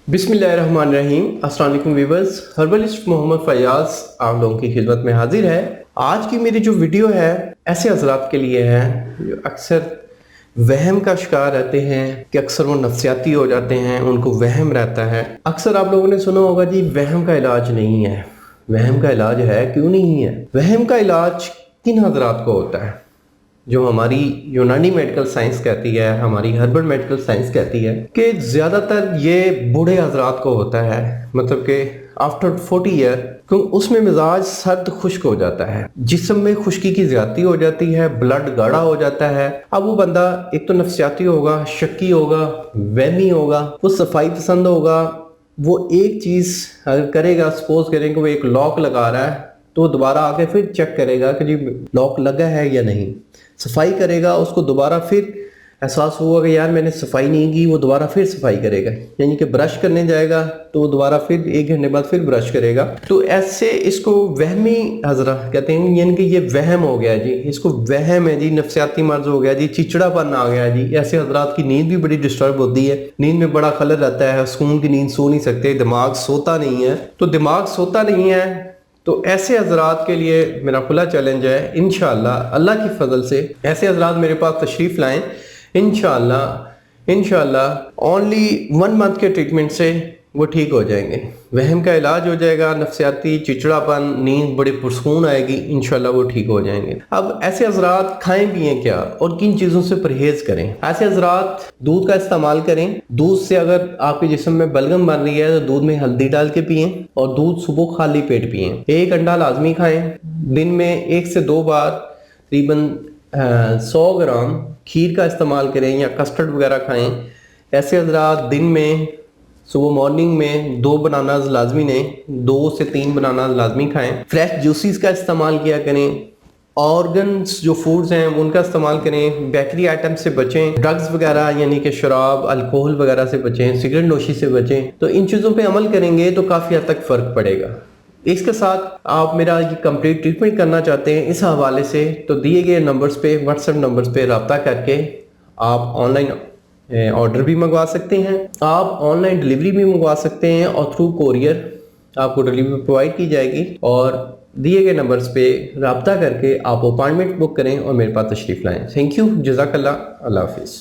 बिस्मिल्लाहिर्रहमानिर्रहीम। अस्सलाम वालेकुम व्यूअर्स, हर्बलिस्ट मोहम्मद फयाज आप लोगों की खिदमत में हाजिर है। आज की मेरी जो वीडियो है ऐसे हजरात के लिए है जो अक्सर वहम का शिकार रहते हैं कि अक्सर वो नफसियाती हो जाते हैं, उनको वहम रहता है। अक्सर आप लोगों ने सुना होगा जी वहम का इलाज नहीं है। वहम का इलाज है, क्यों नहीं है? वहम का इलाज किन हजरात को होता है? जो हमारी यूनानी मेडिकल साइंस कहती है, हमारी हर्बल मेडिकल साइंस कहती है कि ज़्यादातर ये बूढ़े हजरात को होता है, मतलब कि आफ्टर 40 ईयर, क्योंकि उसमें मिजाज सर्द खुश्क हो जाता है, जिस्म में खुश्की की ज्यादती हो जाती है, ब्लड गाढ़ा हो जाता है। अब वो बंदा एक तो नफसियाती होगा, शक्की होगा, वहमी होगा, वो सफाई पसंद होगा। वो एक चीज़ अगर करेगा, सपोज करें कि वो एक लॉक लगा रहा है तो दोबारा आके फिर चेक करेगा कि जी लॉक लगा है या नहीं। सफाई करेगा, उसको दोबारा फिर एहसास हुआ कि यार मैंने सफाई नहीं की, वो दोबारा फिर सफाई करेगा। यानी कि ब्रश करने जाएगा तो वो दोबारा फिर 1 घंटे बाद फिर ब्रश करेगा। तो ऐसे इसको वहमी हजरा कहते हैं, यानी कि ये वहम हो गया जी, इसको वहम है जी, नफसियाती मर्ज हो गया जी, चिड़चिड़ापन आ गया जी। ऐसे हजरात की नींद भी बड़ी डिस्टर्ब होती है, नींद में बड़ा खलल रहता है, सुकून की नींद सो नहीं सकते, दिमाग सोता नहीं है। तो दिमाग सोता नहीं है तो ऐसे हजरात के लिए मेरा खुला चैलेंज है, इंशाअल्लाह अल्लाह की फजल से ऐसे हजरात मेरे पास तशरीफ़ लाएं। इंशाअल्लाह ओनली 1 मंथ के ट्रीटमेंट से वो ठीक हो जाएंगे, वहम का इलाज हो जाएगा, नफसियाती चिड़चिड़ापन, नींद बड़ी पुरसकून आएगी, इंशाअल्लाह वो ठीक हो जाएंगे। अब ऐसे हजरात खाएं पिएं क्या और किन चीज़ों से परहेज़ करें? ऐसे हजरात दूध का इस्तेमाल करें। दूध से अगर आपके जिस्म में बलगम बन रही है तो दूध में हल्दी डाल के पिएं और दूध सुबह खाली पेट पिएं। 1 अंडा लाजमी खाएं। दिन में 1 से 2 बार तकरीबन 100 ग्राम खीर का इस्तेमाल करें या कस्टर्ड वगैरह खाएं। ऐसे हजरात दिन में सुबह मॉर्निंग में 2 बनानाज लाजमी लें, 2 से 3 बनानाज लाजमी खाएं। फ्रेश जूसेस का इस्तेमाल किया करें। ऑर्गन्स जो फूड्स हैं उनका इस्तेमाल करें। बेकरी आइटम से बचें। ड्रग्स वगैरह यानी कि शराब, अल्कोहल वगैरह से बचें, सिगरेट नोशी से बचें। तो इन चीज़ों पे अमल करेंगे तो काफ़ी हद तक फ़र्क पड़ेगा। इसके साथ आप मेरा ये कंप्लीट ट्रीटमेंट करना चाहते हैं इस हवाले से, तो दिए गए नंबर्स पे, व्हाट्सएप नंबर्स पे रब्ता करके आप ऑनलाइन ऑर्डर भी मंगवा सकते हैं, आप ऑनलाइन डिलीवरी भी मंगवा सकते हैं और थ्रू कोरियर आपको डिलीवरी प्रोवाइड की जाएगी। और दिए गए नंबर्स पे रब्ता करके आप अपॉइंटमेंट बुक करें और मेरे पास तशरीफ़ लाएँ। थैंक यू, जज़ाकल्लाह, अल्लाह हाफिज़।